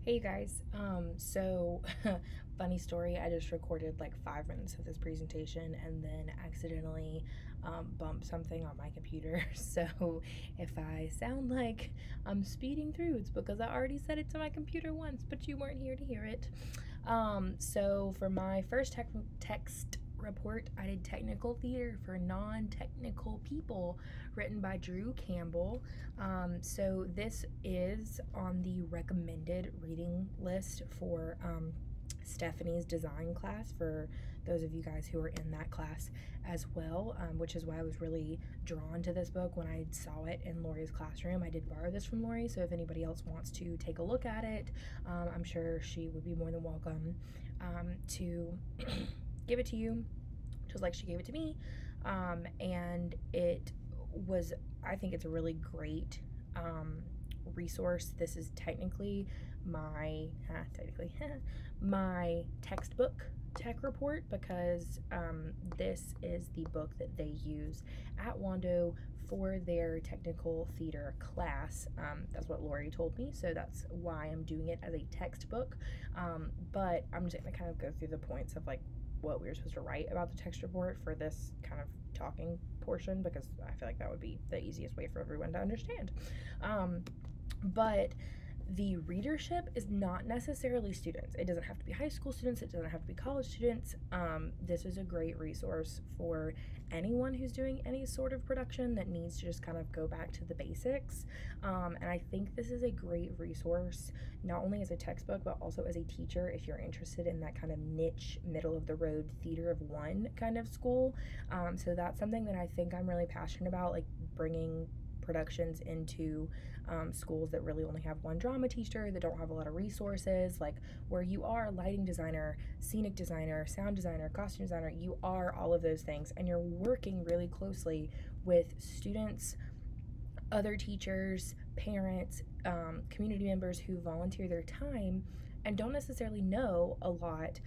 Hey guys, so funny story, I just recorded like 5 minutes of this presentation and then accidentally bumped something on my computer. So if I sound like I'm speeding through, it's because I already said it to my computer once, but you weren't here to hear it. So for my first text report, I did technical theater for non-technical people, written by Drew Campbell. So this is on the recommended reading list for Stephanie's design class, for those of you guys who are in that class as well, which is why I was really drawn to this book when I saw it in Lori's classroom. I did borrow this from Lori, so if anybody else wants to take a look at it, I'm sure she would be more than welcome to give it to you, just like she gave it to me. And it was, I think it's a really great resource. This is technically my my textbook tech report, because this is the book that they use at Wando for their technical theater class. That's what Lori told me, so that's why I'm doing it as a textbook. But I'm just gonna kind of go through the points of like what we were supposed to write about the text report for this kind of talking portion, because I feel like that would be the easiest way for everyone to understand. But the readership is not necessarily students. It doesn't have to be high school students, it doesn't have to be college students. This is a great resource for anyone who's doing any sort of production that needs to just kind of go back to the basics. And I think this is a great resource, not only as a textbook, but also as a teacher if you're interested in that kind of niche, middle of the road theater of one kind of school. So that's something that I think I'm really passionate about, like bringing productions into schools that really only have one drama teacher, that don't have a lot of resources, like where you are a lighting designer, scenic designer, sound designer, costume designer. You are all of those things, and you're working really closely with students, other teachers, parents, community members who volunteer their time and don't necessarily know a lot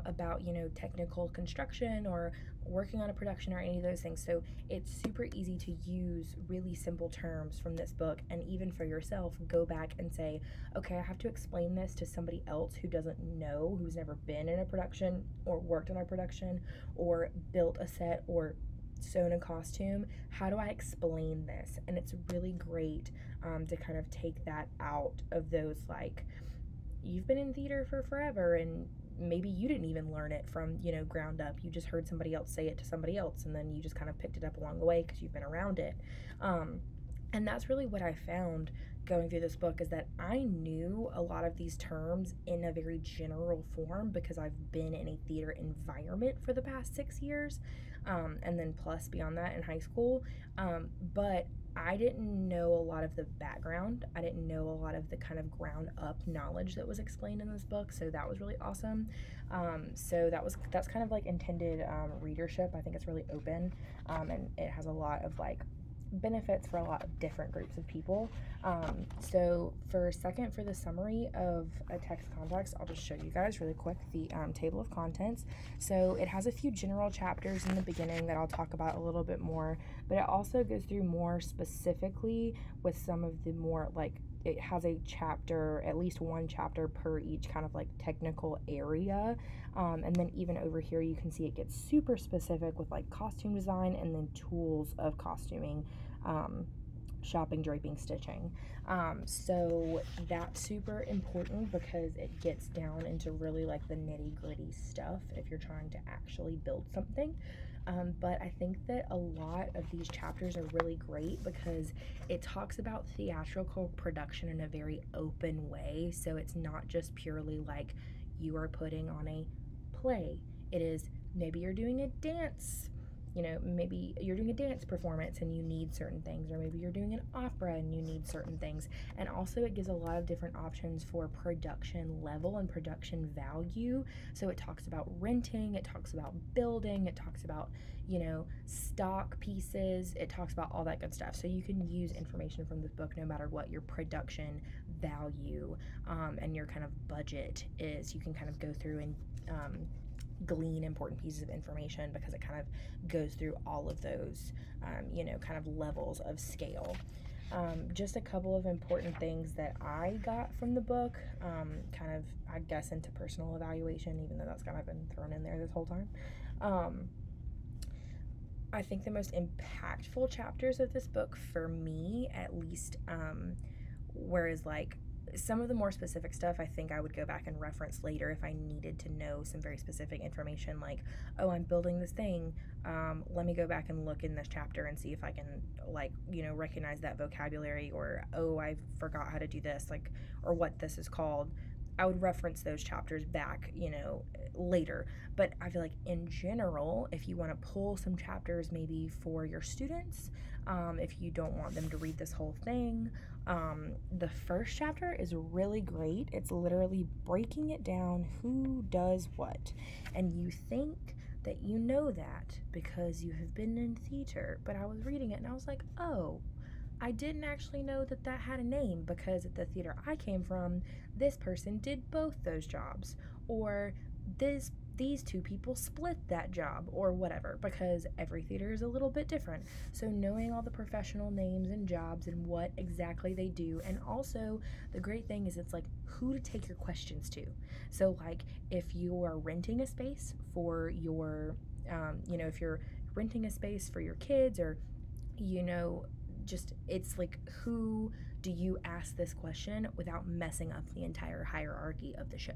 about, technical construction or working on a production or any of those things. So it's super easy to use really simple terms from this book, and even for yourself, go back and say, okay, I have to explain this to somebody else who doesn't know, who's never been in a production or worked on a production or built a set or sewn a costume. How do I explain this? And it's really great to kind of take that out of those, like, you've been in theater for forever and maybe you didn't even learn it from, ground up. You just heard somebody else say it to somebody else, and then you just kind of picked it up along the way because you've been around it. And that's really what I found going through this book, is that I knew a lot of these terms in a very general form because I've been in a theater environment for the past 6 years, and then plus beyond that in high school. But I didn't know a lot of the background. I didn't know a lot of the kind of ground up knowledge that was explained in this book, so that was really awesome. So that's kind of like intended readership. I think it's really open, and it has a lot of like benefits for a lot of different groups of people. So for the summary of a text context, I'll just show you guys really quick the table of contents. So it has a few general chapters in the beginning that I'll talk about a little bit more, but it also goes through more specifically with some of the more like, it has a chapter, at least one chapter per each kind of like technical area. And then even over here, you can see it gets super specific with like costume design and then tools of costuming, shopping, draping, stitching. So that's super important because it gets down into really like the nitty gritty stuff if you're trying to actually build something. But I think that a lot of these chapters are really great because it talks about theatrical production in a very open way. So it's not just purely like you are putting on a play. It is, maybe you're doing a dance, maybe you're doing a dance performance and you need certain things, or maybe you're doing an opera and you need certain things. And also it gives a lot of different options for production level and production value. So it talks about renting, it talks about building, it talks about, stock pieces, it talks about all that good stuff. So you can use information from this book no matter what your production value and your kind of budget is. You can kind of go through and glean important pieces of information because it kind of goes through all of those, kind of levels of scale. Just a couple of important things that I got from the book, kind of, I guess, into personal evaluation, even though that's kind of been thrown in there this whole time. Um, I think the most impactful chapters of this book, for me at least, whereas like some of the more specific stuff I think I would go back and reference later if I needed to know some very specific information, like, oh, I'm building this thing, let me go back and look in this chapter and see if I can, like, recognize that vocabulary, or, oh, I forgot how to do this, like, or what this is called. I would reference those chapters back, later. But I feel like in general, if you want to pull some chapters maybe for your students, if you don't want them to read this whole thing, the first chapter is really great. It's literally breaking it down, who does what. And you think that you know that because you have been in theater. But I was reading it and I was like, oh, I didn't actually know that that had a name, because at the theater I came from, this person did both those jobs, or these two people split that job, or whatever, because every theater is a little bit different. So knowing all the professional names and jobs and what exactly they do, and also the great thing is it's like who to take your questions to. So like if you are renting a space for your, if you're renting a space for your kids, or just it's like who do you ask this question without messing up the entire hierarchy of the show,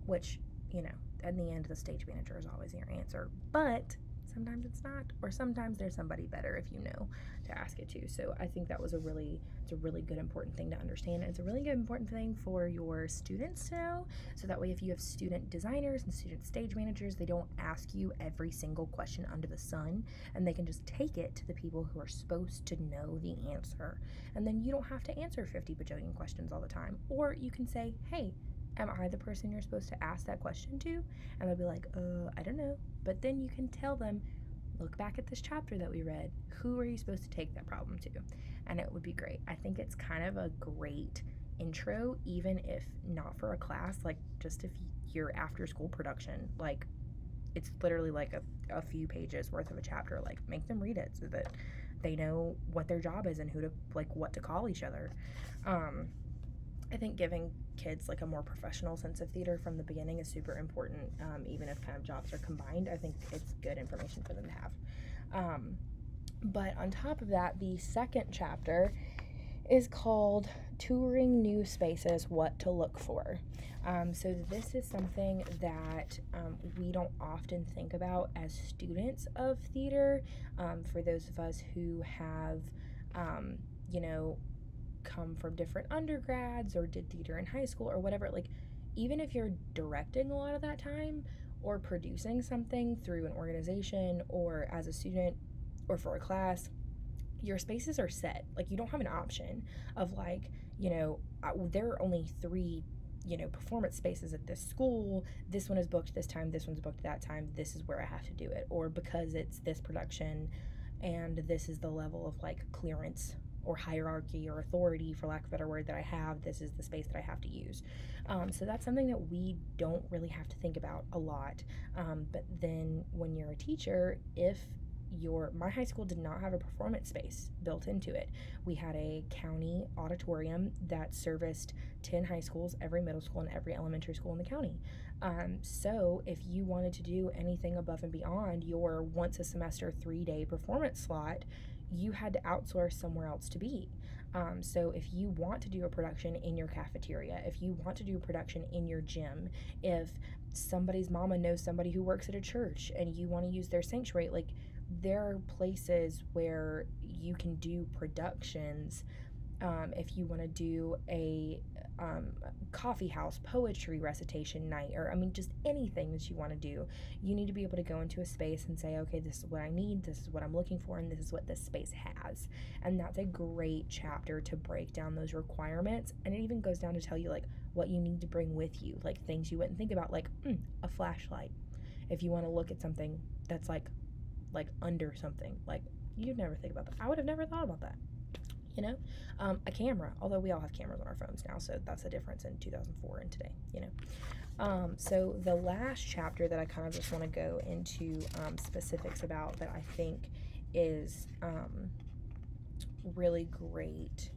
which at the end the stage manager is always your answer, but sometimes it's not, or sometimes there's somebody better if you know to ask it to. So I think that was it's a really good important thing to understand, and it's a really good important thing for your students to know, so that way if you have student designers and student stage managers, they don't ask you every single question under the sun, and they can just take it to the people who are supposed to know the answer, and then you don't have to answer 50 bajillion questions all the time. Or you can say, hey, am I the person you're supposed to ask that question to? And they'll be like, I don't know. But then you can tell them, look back at this chapter that we read. Who are you supposed to take that problem to? And it would be great. I think it's kind of a great intro, even if not for a class, like just if you're after school production, like it's literally like a few pages worth of a chapter. Like make them read it so that they know what their job is and who to, like, what to call each other. I think giving kids like a more professional sense of theater from the beginning is super important, even if kind of jobs are combined. I think it's good information for them to have. But on top of that, the second chapter is called Touring New Spaces, What to Look For. So this is something that we don't often think about as students of theater. For those of us who have, come from different undergrads or did theater in high school or whatever, like even if you're directing a lot of that time or producing something through an organization or as a student or for a class, your spaces are set. Like you don't have an option of like, there are only 3 performance spaces at this school. This one is booked this time, this one's booked that time, this is where I have to do it, or because it's this production and this is the level of like clearance or hierarchy or authority, for lack of a better word, that I have, this is the space that I have to use. So that's something that we don't really have to think about a lot. But then when you're a teacher, if my high school did not have a performance space built into it. We had a county auditorium that serviced 10 high schools, every middle school, and every elementary school in the county. So if you wanted to do anything above and beyond your once a semester 3-day performance slot, you had to outsource somewhere else to be. So if you want to do a production in your cafeteria, if you want to do a production in your gym, if somebody's mama knows somebody who works at a church and you want to use their sanctuary, like there are places where you can do productions. If you want to do a coffee house poetry recitation night, or just anything that you want to do, you need to be able to go into a space and say, okay, this is what I need, this is what I'm looking for, and this is what this space has. And that's a great chapter to break down those requirements. And it even goes down to tell you like what you need to bring with you, like things you wouldn't think about, like a flashlight if you want to look at something that's like under something. Like you'd never think about that. I would have never thought about that. A camera, although we all have cameras on our phones now, so that's the difference in 2004 and today. So the last chapter that I kind of just want to go into specifics about that I think is really great.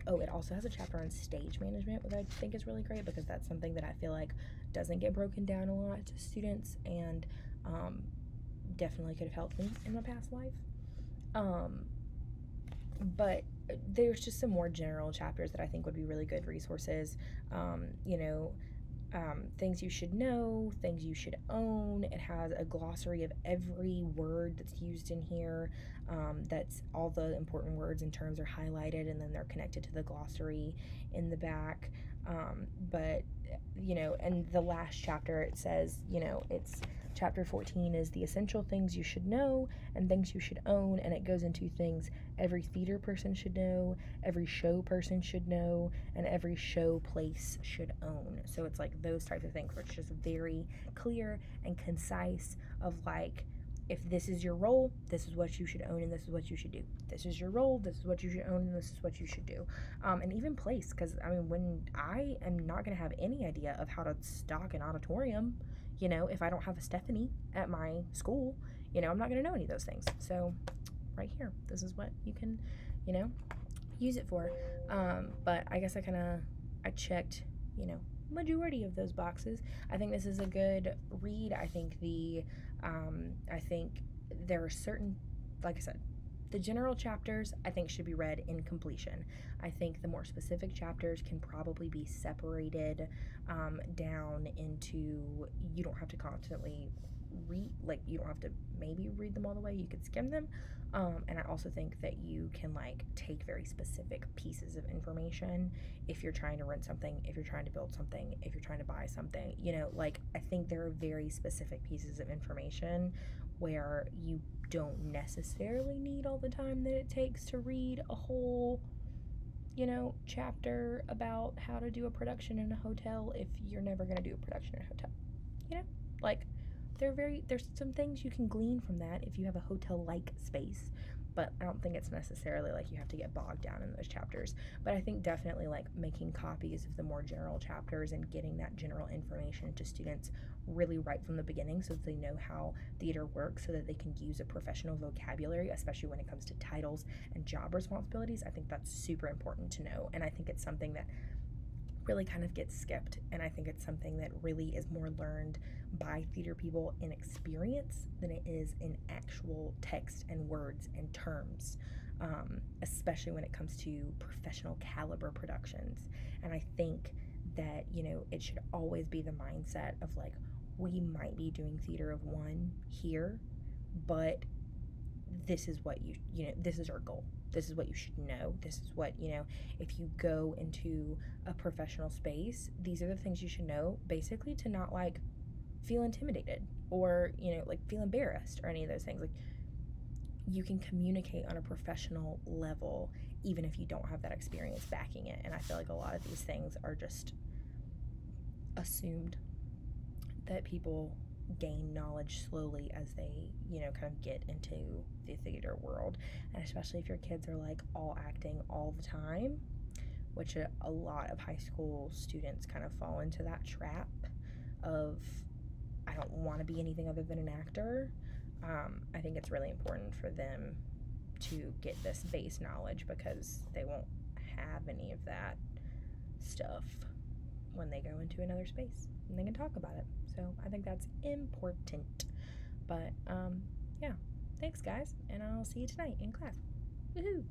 Oh, it also has a chapter on stage management, which I think is really great because that's something that I feel like doesn't get broken down a lot to students, and definitely could have helped me in my past life. Um, but there's just some more general chapters that I think would be really good resources. You know, things you should know, things you should own. It has a glossary of every word that's used in here. That's all the important words and terms are highlighted, and then they're connected to the glossary in the back. But and the last chapter, it says, it's chapter 14 is the essential things you should know and things you should own, and it goes into things every theater person should know, every show person should know, and every show place should own. So it's like those types of things where it's just very clear and concise of like, if this is your role, this is what you should own and this is what you should do. This is your role, this is what you should own and this is what you should do. And even place, because when I am not going to have any idea of how to stock an auditorium, if I don't have a Stephanie at my school, I'm not going to know any of those things. So right here, this is what you can, use it for. But I guess I checked, majority of those boxes. I think this is a good read. I think I think there are certain, like I said, the general chapters I think should be read in completion. I think the more specific chapters can probably be separated down into, you don't have to constantly you don't have to maybe read them all the way, you could skim them. And I also think that you can take very specific pieces of information if you're trying to rent something, if you're trying to build something, if you're trying to buy something. I think there are very specific pieces of information where you don't necessarily need all the time that it takes to read a whole chapter about how to do a production in a hotel if you're never going to do a production in a hotel. Like, there's some things you can glean from that if you have a hotel-like space, but I don't think it's necessarily you have to get bogged down in those chapters. But I think definitely making copies of the more general chapters and getting that general information to students really right from the beginning so that they know how theater works, so that they can use a professional vocabulary, especially when it comes to titles and job responsibilities. I think that's super important to know, and I think it's something that really kind of gets skipped, and I think it's something that really is more learned by theater people in experience than it is in actual text and words and terms, especially when it comes to professional caliber productions. And I think that it should always be the mindset of we might be doing theater of one here, but this is what this is our goal. This is what you should know. This is what, if you go into a professional space, these are the things you should know, basically, to not feel intimidated or, feel embarrassed or any of those things. You can communicate on a professional level even if you don't have that experience backing it. And I feel like a lot of these things are just assumed that people gain knowledge slowly as they kind of get into the theater world, and especially if your kids are all acting all the time, which a lot of high school students kind of fall into that trap of, I don't want to be anything other than an actor. I think it's really important for them to get this base knowledge because they won't have any of that stuff when they go into another space and they can talk about it. So I think that's important. But yeah, thanks guys, and I'll see you tonight in class. Woohoo!